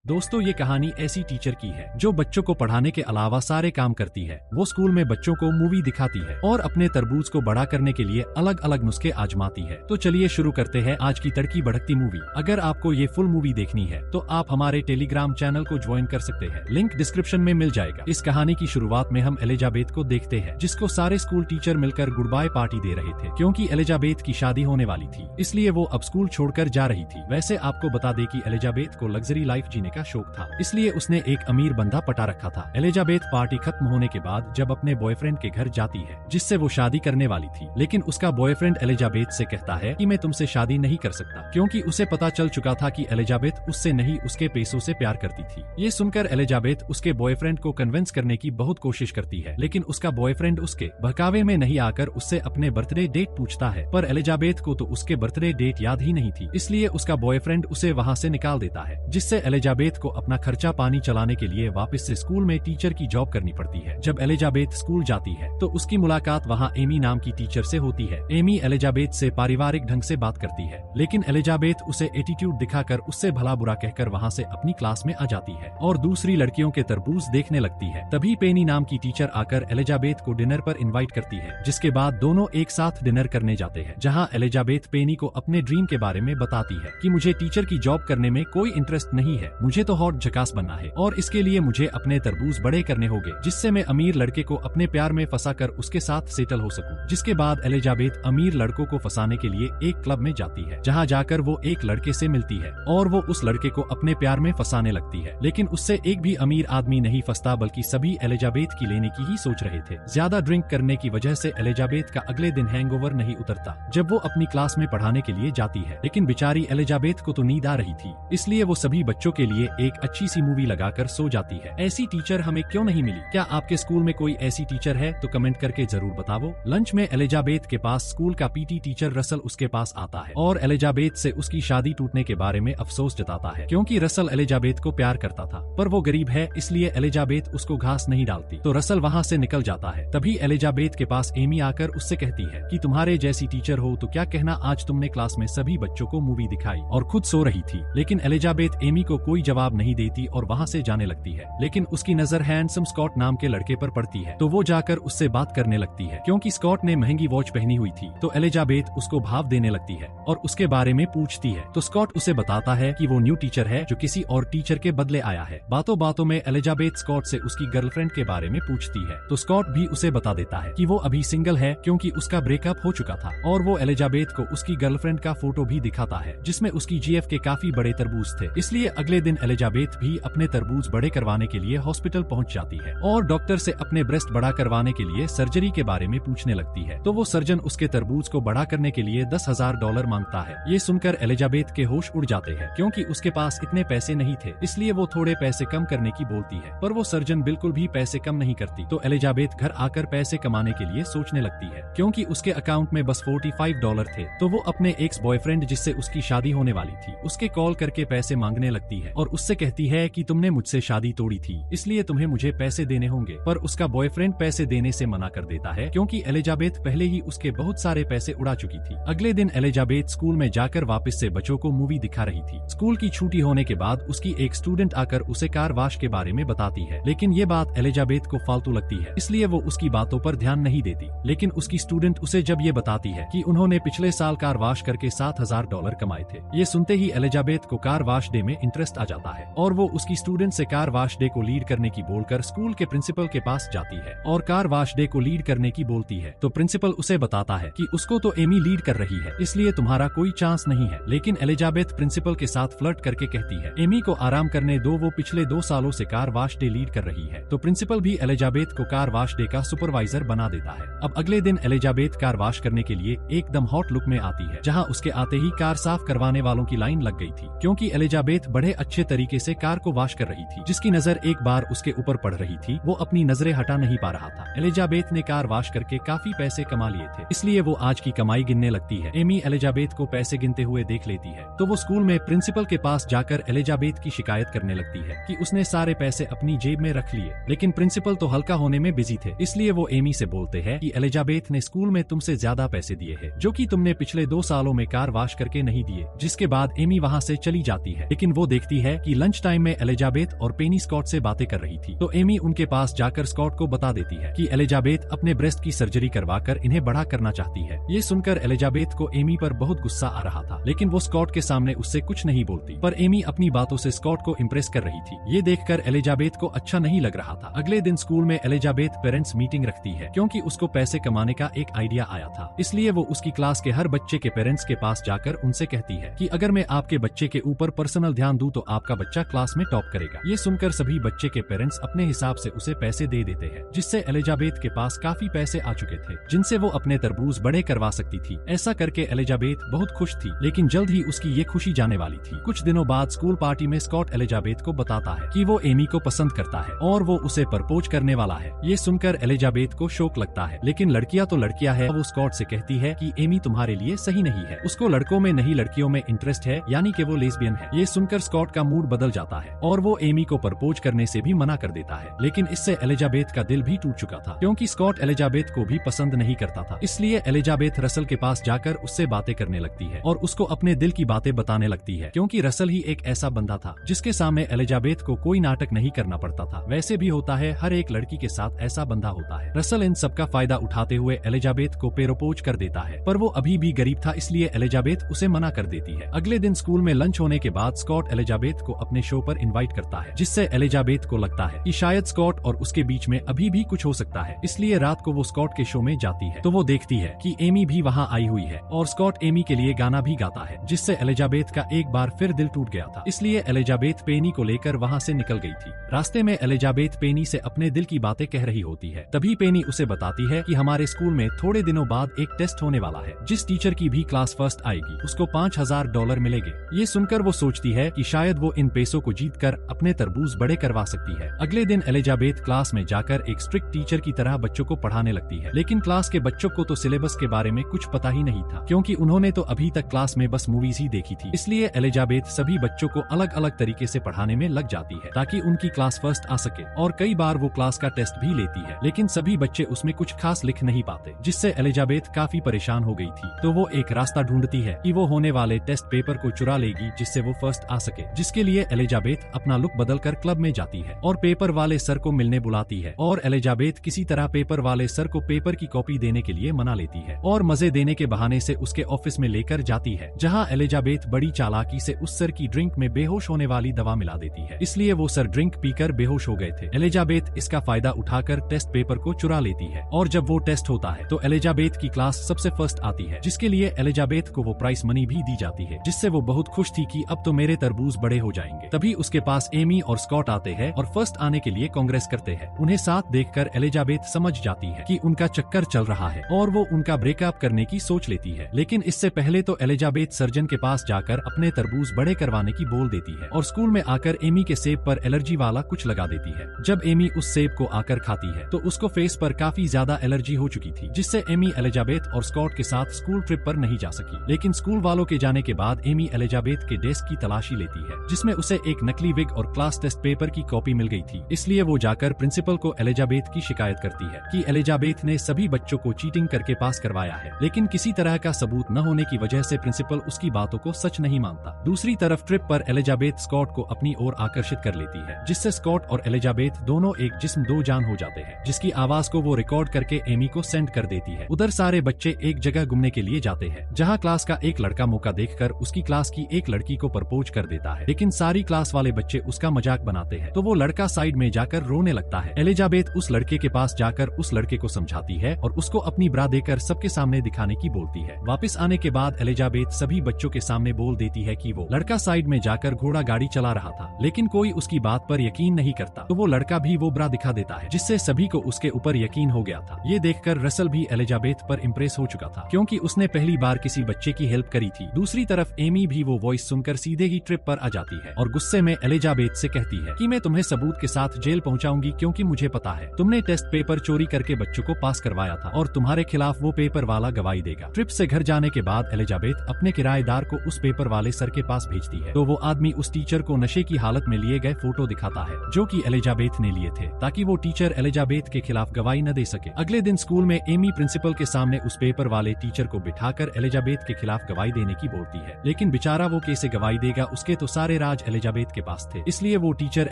दोस्तों, ये कहानी ऐसी टीचर की है जो बच्चों को पढ़ाने के अलावा सारे काम करती है। वो स्कूल में बच्चों को मूवी दिखाती है और अपने तरबूज को बड़ा करने के लिए अलग अलग नुस्खे आजमाती है। तो चलिए शुरू करते हैं आज की तड़की भड़कती मूवी। अगर आपको ये फुल मूवी देखनी है तो आप हमारे टेलीग्राम चैनल को ज्वाइन कर सकते हैं, लिंक डिस्क्रिप्शन में मिल जाएगा। इस कहानी की शुरुआत में हम एलिजाबेथ को देखते हैं, जिसको सारे स्कूल टीचर मिलकर गुड बाय पार्टी दे रहे थे, क्योंकि एलिजाबेथ की शादी होने वाली थी, इसलिए वो अब स्कूल छोड़कर जा रही थी। वैसे आपको बता दें कि एलिजाबेथ को लग्जरी लाइफ जीने का शौक था, इसलिए उसने एक अमीर बंदा पटा रखा था। एलिजाबेथ पार्टी खत्म होने के बाद जब अपने बॉयफ्रेंड के घर जाती है, जिससे वो शादी करने वाली थी, लेकिन उसका बॉयफ्रेंड एलिजाबेथ से कहता है कि मैं तुमसे शादी नहीं कर सकता, क्योंकि उसे पता चल चुका था कि एलिजाबेथ उससे नहीं उसके पैसों से प्यार करती थी। ये सुनकर एलिजाबेथ उसके बॉयफ्रेंड को कन्विंस करने की बहुत कोशिश करती है, लेकिन उसका बॉयफ्रेंड उसके बहकावे में नहीं आकर उससे अपने बर्थडे डेट पूछता है। पर एलिजाबेथ को तो उसके बर्थडे डेट याद ही नहीं थी, इसलिए उसका बॉयफ्रेंड उसे वहाँ से निकाल देता है, जिससे एलिजाबेथ को अपना खर्चा पानी चलाने के लिए वापस से स्कूल में टीचर की जॉब करनी पड़ती है। जब एलिजाबेथ स्कूल जाती है तो उसकी मुलाकात वहाँ एमी नाम की टीचर से होती है। एमी एलिजाबेथ से पारिवारिक ढंग से बात करती है, लेकिन एलिजाबेथ उसे एटीट्यूड दिखाकर उससे भला बुरा कहकर वहाँ से अपनी क्लास में आ जाती है और दूसरी लड़कियों के तरबूज देखने लगती है। तभी पेनी नाम की टीचर आकर एलिजाबेथ को डिनर पर इन्वाइट करती है, जिसके बाद दोनों एक साथ डिनर करने जाते हैं, जहाँ एलिजाबेथ पेनी को अपने ड्रीम के बारे में बताती है कि मुझे टीचर की जॉब करने में कोई इंटरेस्ट नहीं है, मुझे तो हॉट झकास बनना है और इसके लिए मुझे अपने तरबूज बड़े करने होंगे, जिससे मैं अमीर लड़के को अपने प्यार में फंसाकर उसके साथ सेटल हो सकूं। जिसके बाद एलिजाबेथ अमीर लड़कों को फंसाने के लिए एक क्लब में जाती है, जहां जाकर वो एक लड़के से मिलती है और वो उस लड़के को अपने प्यार में फंसाने लगती है, लेकिन उससे एक भी अमीर आदमी नहीं फंसता, बल्कि सभी एलिजाबेथ की लेने की ही सोच रहे थे। ज्यादा ड्रिंक करने की वजह से एलिजाबेथ का अगले दिन हैंगओवर नहीं उतरता जब वो अपनी क्लास में पढ़ाने के लिए जाती है, लेकिन बेचारी एलिजाबेथ को तो नींद आ रही थी, इसलिए वो सभी बच्चों के लिए एक अच्छी सी मूवी लगाकर सो जाती है। ऐसी टीचर हमें क्यों नहीं मिली? क्या आपके स्कूल में कोई ऐसी टीचर है? तो कमेंट करके जरूर बताओ। लंच में एलिजाबेथ के पास स्कूल का पीटी टीचर रसल उसके पास आता है और एलिजाबेथ से उसकी शादी टूटने के बारे में अफसोस जताता है, क्योंकि रसल एलिजाबेथ को प्यार करता था, पर वो गरीब है, इसलिए एलिजाबेथ उसको घास नहीं डालती, तो रसल वहाँ से निकल जाता है। तभी एलिजाबेथ के पास एमी आकर उससे कहती है कि तुम्हारे जैसी टीचर हो तो क्या कहना आज तुमने क्लास में सभी बच्चों को मूवी दिखाई और खुद सो रही थी। लेकिन एलिजाबेथ एमी को कोई जवाब नहीं देती और वहाँ से जाने लगती है, लेकिन उसकी नजर हैंडसम स्कॉट नाम के लड़के पर पड़ती है, तो वो जाकर उससे बात करने लगती है। क्योंकि स्कॉट ने महंगी वॉच पहनी हुई थी, तो एलिजाबेथ उसको भाव देने लगती है और उसके बारे में पूछती है, तो स्कॉट उसे बताता है कि वो न्यू टीचर है जो किसी और टीचर के बदले आया है। बातों बातों में एलिजाबेथ स्कॉट से उसकी गर्लफ्रेंड के बारे में पूछती है, तो स्कॉट भी उसे बता देता है कि वो अभी सिंगल है, क्योंकि उसका ब्रेकअप हो चुका था, और वो एलिजाबेथ को उसकी गर्लफ्रेंड का फोटो भी दिखाता है, जिसमें उसकी जीएफ के काफी बड़े तरबूज थे। इसलिए अगले दिन एलिजाबेथ भी अपने तरबूज बड़े करवाने के लिए हॉस्पिटल पहुंच जाती है और डॉक्टर से अपने ब्रेस्ट बड़ा करवाने के लिए सर्जरी के बारे में पूछने लगती है, तो वो सर्जन उसके तरबूज को बड़ा करने के लिए $10,000 मांगता है। ये सुनकर एलिजाबेथ के होश उड़ जाते हैं, क्योंकि उसके पास इतने पैसे नहीं थे, इसलिए वो थोड़े पैसे कम करने की बोलती है, पर वो सर्जन बिल्कुल भी पैसे कम नहीं करती। तो एलिजाबेथ घर आकर पैसे कमाने के लिए सोचने लगती है, क्योंकि उसके अकाउंट में बस $45 थे। तो वो अपने एक्स बॉयफ्रेंड जिससे उसकी शादी होने वाली थी, उसके कॉल करके पैसे मांगने लगती है और उससे कहती है कि तुमने मुझसे शादी तोड़ी थी, इसलिए तुम्हें मुझे पैसे देने होंगे। पर उसका बॉयफ्रेंड पैसे देने से मना कर देता है, क्योंकि एलिजाबेथ पहले ही उसके बहुत सारे पैसे उड़ा चुकी थी। अगले दिन एलिजाबेथ स्कूल में जाकर वापस से बच्चों को मूवी दिखा रही थी। स्कूल की छुट्टी होने के बाद उसकी एक स्टूडेंट आकर उसे कार वाश के बारे में बताती है, लेकिन ये बात एलिजाबेथ को फालतू लगती है, इसलिए वो उसकी बातों पर ध्यान नहीं देती। लेकिन उसकी स्टूडेंट उसे जब ये बताती है कि उन्होंने पिछले साल कार वाश करके $7,000 कमाए थे, ये सुनते ही एलिजाबेथ को कार वाश डे में इंटरेस्ट आ जाता है और वो उसकी स्टूडेंट से कार वाश डे को लीड करने की बोलकर स्कूल के प्रिंसिपल के पास जाती है और कार वाश डे को लीड करने की बोलती है। तो प्रिंसिपल उसे बताता है कि उसको तो एमी लीड कर रही है, इसलिए तुम्हारा कोई चांस नहीं है। लेकिन एलिजाबेथ प्रिंसिपल के साथ फ्लर्ट करके कहती है, एमी को आराम करने दो, वो पिछले 2 सालों से कार वाश डे लीड कर रही है। तो प्रिंसिपल भी एलिजाबेथ को कार वाश डे का सुपरवाइजर बना देता है। अब अगले दिन एलिजाबेथ कार वाश करने के लिए एकदम हॉट लुक में आती है, जहाँ उसके आते ही कार साफ करवाने वालों की लाइन लग गई थी, क्योंकि एलिजाबेथ बड़े अच्छे तरीके से कार को वाश कर रही थी। जिसकी नजर एक बार उसके ऊपर पड़ रही थी, वो अपनी नजरें हटा नहीं पा रहा था। एलिजाबेथ ने कार वाश करके काफी पैसे कमा लिए थे, इसलिए वो आज की कमाई गिनने लगती है। एमी एलिजाबेथ को पैसे गिनते हुए देख लेती है, तो वो स्कूल में प्रिंसिपल के पास जाकर एलिजाबेथ की शिकायत करने लगती है कि उसने सारे पैसे अपनी जेब में रख लिए। लेकिन प्रिंसिपल तो हल्का होने में बिजी थे, इसलिए वो एमी से बोलते हैं कि एलिजाबेथ ने स्कूल में तुमसे ज्यादा पैसे दिए हैं, जो कि तुमने पिछले 2 सालों में कार वाश करके नहीं दिए। जिसके बाद एमी वहाँ से चली जाती है, लेकिन वो देखती है है कि लंच टाइम में एलिजाबेथ और पेनी स्कॉट से बातें कर रही थी, तो एमी उनके पास जाकर स्कॉट को बता देती है कि एलिजाबेथ अपने ब्रेस्ट की सर्जरी करवाकर इन्हें बड़ा करना चाहती है। ये सुनकर एलिजाबेथ को एमी पर बहुत गुस्सा आ रहा था, लेकिन वो स्कॉट के सामने उससे कुछ नहीं बोलती, पर एमी अपनी बातों से स्कॉट को इम्प्रेस कर रही थी। ये देखकर एलिजाबेथ को अच्छा नहीं लग रहा था। अगले दिन स्कूल में एलिजाबेथ पेरेंट्स मीटिंग रखती है, क्योंकि उसको पैसे कमाने का एक आइडिया आया था। इसलिए वो उसकी क्लास के हर बच्चे के पेरेंट्स के पास जाकर उनसे कहती है कि अगर मैं आपके बच्चे के ऊपर पर्सनल ध्यान दूं तो आपका बच्चा क्लास में टॉप करेगा। ये सुनकर सभी बच्चे के पेरेंट्स अपने हिसाब से उसे पैसे दे देते हैं, जिससे एलिजाबेथ के पास काफी पैसे आ चुके थे, जिनसे वो अपने तरबूज बड़े करवा सकती थी। ऐसा करके एलिजाबेथ बहुत खुश थी, लेकिन जल्द ही उसकी ये खुशी जाने वाली थी। कुछ दिनों बाद स्कूल पार्टी में स्कॉट एलिजाबेथ को बताता है कि वो एमी को पसंद करता है और वो उसे प्रपोज करने वाला है। ये सुनकर एलिजाबेथ को शौक लगता है, लेकिन लड़कियां तो लड़कियां है। वो स्कॉट से कहती है कि एमी तुम्हारे लिए सही नहीं है, उसको लड़कों में नहीं लड़कियों में इंटरेस्ट है, यानी कि वो लेस्बियन है। ये सुनकर स्कॉट का मूड बदल जाता है और वो एमी को प्रपोज करने से भी मना कर देता है, लेकिन इससे एलिजाबेथ का दिल भी टूट चुका था, क्योंकि स्कॉट एलिजाबेथ को भी पसंद नहीं करता था। इसलिए एलिजाबेथ रसल के पास जाकर उससे बातें करने लगती है और उसको अपने दिल की बातें बताने लगती है, क्योंकि रसल ही एक ऐसा बंदा था जिसके सामने एलिजाबेथ को कोई नाटक नहीं करना पड़ता था। वैसे भी होता है, हर एक लड़की के साथ ऐसा बंदा होता है। रसल इन सब का फायदा उठाते हुए एलिजाबेथ को प्रपोज कर देता है, पर वो अभी भी गरीब था, इसलिए एलिजाबेथ उसे मना कर देती है। अगले दिन स्कूल में लंच होने के बाद स्कॉट एलिजाबेथ को अपने शो पर इनवाइट करता है, जिससे एलिजाबेथ को लगता है कि शायद स्कॉट और उसके बीच में अभी भी कुछ हो सकता है। इसलिए रात को वो स्कॉट के शो में जाती है, तो वो देखती है कि एमी भी वहाँ आई हुई है और स्कॉट एमी के लिए गाना भी गाता है, जिससे एलिजाबेथ का एक बार फिर दिल टूट गया था। इसलिए एलिजाबेथ पेनी को लेकर वहाँ से निकल गई थी। रास्ते में एलिजाबेथ पेनी से अपने दिल की बातें कह रही होती है। तभी पेनी उसे बताती है कि हमारे स्कूल में थोड़े दिनों बाद एक टेस्ट होने वाला है, जिस टीचर की भी क्लास फर्स्ट आएगी उसको $5000 मिलेंगे। ये सुनकर वो सोचती है कि शायद वो इन पैसों को जीतकर अपने तरबूज बड़े करवा सकती है। अगले दिन एलिजाबेथ क्लास में जाकर एक स्ट्रिक्ट टीचर की तरह बच्चों को पढ़ाने लगती है, लेकिन क्लास के बच्चों को तो सिलेबस के बारे में कुछ पता ही नहीं था, क्योंकि उन्होंने तो अभी तक क्लास में बस मूवीज ही देखी थी। इसलिए एलिजाबेथ सभी बच्चों को अलग अलग तरीके से पढ़ाने में लग जाती है ताकि उनकी क्लास फर्स्ट आ सके, और कई बार वो क्लास का टेस्ट भी लेती है, लेकिन सभी बच्चे उसमें कुछ खास लिख नहीं पाते, जिससे एलिजाबेथ काफी परेशान हो गई थी। तो वो एक रास्ता ढूंढती है कि वो होने वाले टेस्ट पेपर को चुरा लेगी, जिससे वो फर्स्ट आ सके। जिसके लिए एलिजाबेथ अपना लुक बदलकर क्लब में जाती है और पेपर वाले सर को मिलने बुलाती है, और एलिजाबेथ किसी तरह पेपर वाले सर को पेपर की कॉपी देने के लिए मना लेती है और मजे देने के बहाने से उसके ऑफिस में लेकर जाती है, जहां एलिजाबेथ बड़ी चालाकी से उस सर की ड्रिंक में बेहोश होने वाली दवा मिला देती है। इसलिए वो सर ड्रिंक पीकर बेहोश हो गए थे। एलिजाबेथ इसका फायदा उठाकर टेस्ट पेपर को चुरा लेती है, और जब वो टेस्ट होता है तो एलिजाबेथ की क्लास सबसे फर्स्ट आती है, जिसके लिए एलिजाबेथ को वो प्राइस मनी भी दी जाती है, जिससे वो बहुत खुश थी कि अब तो मेरे तरबूज बड़े हो जाएंगे। तभी उसके पास एमी और स्कॉट आते हैं और फर्स्ट आने के लिए कांग्रेस करते हैं। उन्हें साथ देखकर एलिजाबेथ समझ जाती है कि उनका चक्कर चल रहा है और वो उनका ब्रेकअप करने की सोच लेती है, लेकिन इससे पहले तो एलिजाबेथ सर्जन के पास जाकर अपने तरबूज बड़े करवाने की बोल देती है और स्कूल में आकर एमी के सेब पर एलर्जी वाला कुछ लगा देती है। जब एमी उस सेब को आकर खाती है तो उसको फेस पर काफी ज्यादा एलर्जी हो चुकी थी, जिससे एमी एलिजाबेथ और स्कॉट के साथ स्कूल ट्रिप पर नहीं जा सकी। लेकिन स्कूल वालों के जाने के बाद एमी एलिजाबेथ के डेस्क की तलाशी लेती है, जिसमें उसे एक नकली विग और क्लास टेस्ट पेपर की कॉपी मिल गई थी। इसलिए वो जाकर प्रिंसिपल को एलिजाबेथ की शिकायत करती है कि एलिजाबेथ ने सभी बच्चों को चीटिंग करके पास करवाया है, लेकिन किसी तरह का सबूत न होने की वजह से प्रिंसिपल उसकी बातों को सच नहीं मानता। दूसरी तरफ ट्रिप पर एलिजाबेथ स्कॉट को अपनी ओर आकर्षित कर लेती है, जिससे स्कॉट और एलिजाबेथ दोनों एक जिस्म दो जान हो जाते हैं, जिसकी आवाज को वो रिकॉर्ड करके एमी को सेंड कर देती है। उधर सारे बच्चे एक जगह घूमने के लिए जाते हैं, जहाँ क्लास का एक लड़का मौका देखकर उसकी क्लास की एक लड़की को प्रपोज कर देता है, लेकिन सारी क्लास वाले बच्चे उसका मजाक बनाते हैं, तो वो लड़का साइड में जाकर रोने लगता है। एलिजाबेथ उस लड़के के पास जाकर उस लड़के को समझाती है और उसको अपनी ब्रा देकर सबके सामने दिखाने की बोलती है। वापस आने के बाद एलिजाबेथ सभी बच्चों के सामने बोल देती है कि वो लड़का साइड में जाकर घोड़ा गाड़ी चला रहा था, लेकिन कोई उसकी बात पर यकीन नहीं करता, तो वो लड़का भी वो ब्रा दिखा देता है, जिससे सभी को उसके ऊपर यकीन हो गया था। ये देखकर रसल भी एलिजाबेथ पर इम्प्रेस हो चुका था, क्योंकि उसने पहली बार किसी बच्चे की हेल्प करी थी। दूसरी तरफ एमी भी वो वॉइस सुनकर सीधे ही ट्रिप पर आ जाती है और गुस्से में एलिजाबेथ से कहती है कि मैं तुम्हें सबूत के साथ जेल पहुंचाऊंगी, क्योंकि मुझे पता है तुमने टेस्ट पेपर चोरी करके बच्चों को पास करवाया था और तुम्हारे खिलाफ वो पेपर वाला गवाही देगा। ट्रिप से घर जाने के बाद एलिजाबेथ अपने किराएदार को उस पेपर वाले सर के पास भेजती है, तो वो आदमी उस टीचर को नशे की हालत में लिए गए फोटो दिखाता है, जो कि एलिजाबेथ ने लिए थे, ताकि वो टीचर एलिजाबेथ के खिलाफ गवाही न दे सके। अगले दिन स्कूल में एमी प्रिंसिपल के सामने उस पेपर वाले टीचर को बिठाकर एलिजाबेथ के खिलाफ गवाही देने की बोलती है, लेकिन बेचारा वो कैसे गवाही देगा, उसके तो सारे राज एलिजाबेथ के पास थे, इसलिए वो टीचर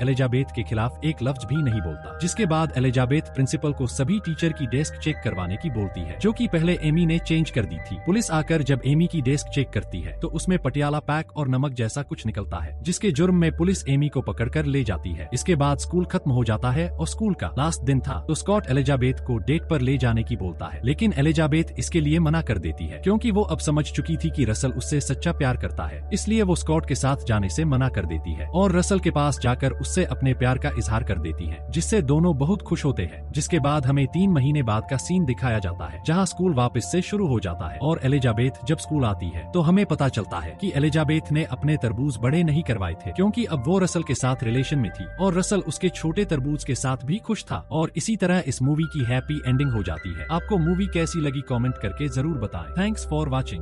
एलिजाबेथ के खिलाफ एक लफ्ज भी नहीं बोलता। जिसके बाद एलिजाबेथ प्रिंसिपल को सभी टीचर की डेस्क चेक करवाने की बोलती है, जो कि पहले एमी ने चेंज कर दी थी। पुलिस आकर जब एमी की डेस्क चेक करती है तो उसमें पटियाला पैक और नमक जैसा कुछ निकलता है, जिसके जुर्म में पुलिस एमी को पकड़कर ले जाती है। इसके बाद स्कूल खत्म हो जाता है और स्कूल का लास्ट दिन था, तो स्कॉट एलिजाबेथ को डेट पर ले जाने की बोलता है, लेकिन एलिजाबेथ इसके लिए मना कर देती है, क्योंकि वो अब समझ चुकी थी कि रसल उससे सच्चा प्यार करता है। इसलिए वो स्कॉट के साथ जाने से मना कर देती है और रसल के पास जाकर उससे अपने प्यार का इजहार कर देती है, जिससे दोनों बहुत खुश होते हैं। जिसके बाद हमें 3 महीने बाद का सीन दिखाया जाता है, जहाँ स्कूल वापस से शुरू हो जाता है और एलिजाबेथ जब स्कूल आती है तो हमें पता चलता है कि एलिजाबेथ ने अपने तरबूज बड़े नहीं करवाए थे, क्योंकि अब वो रसल के साथ रिलेशन में थी और रसल उसके छोटे तरबूज के साथ भी खुश था। और इसी तरह इस मूवी की हैप्पी एंडिंग हो जाती है। आपको मूवी कैसी लगी कमेंट करके जरूर बताएं। Thanks for watching.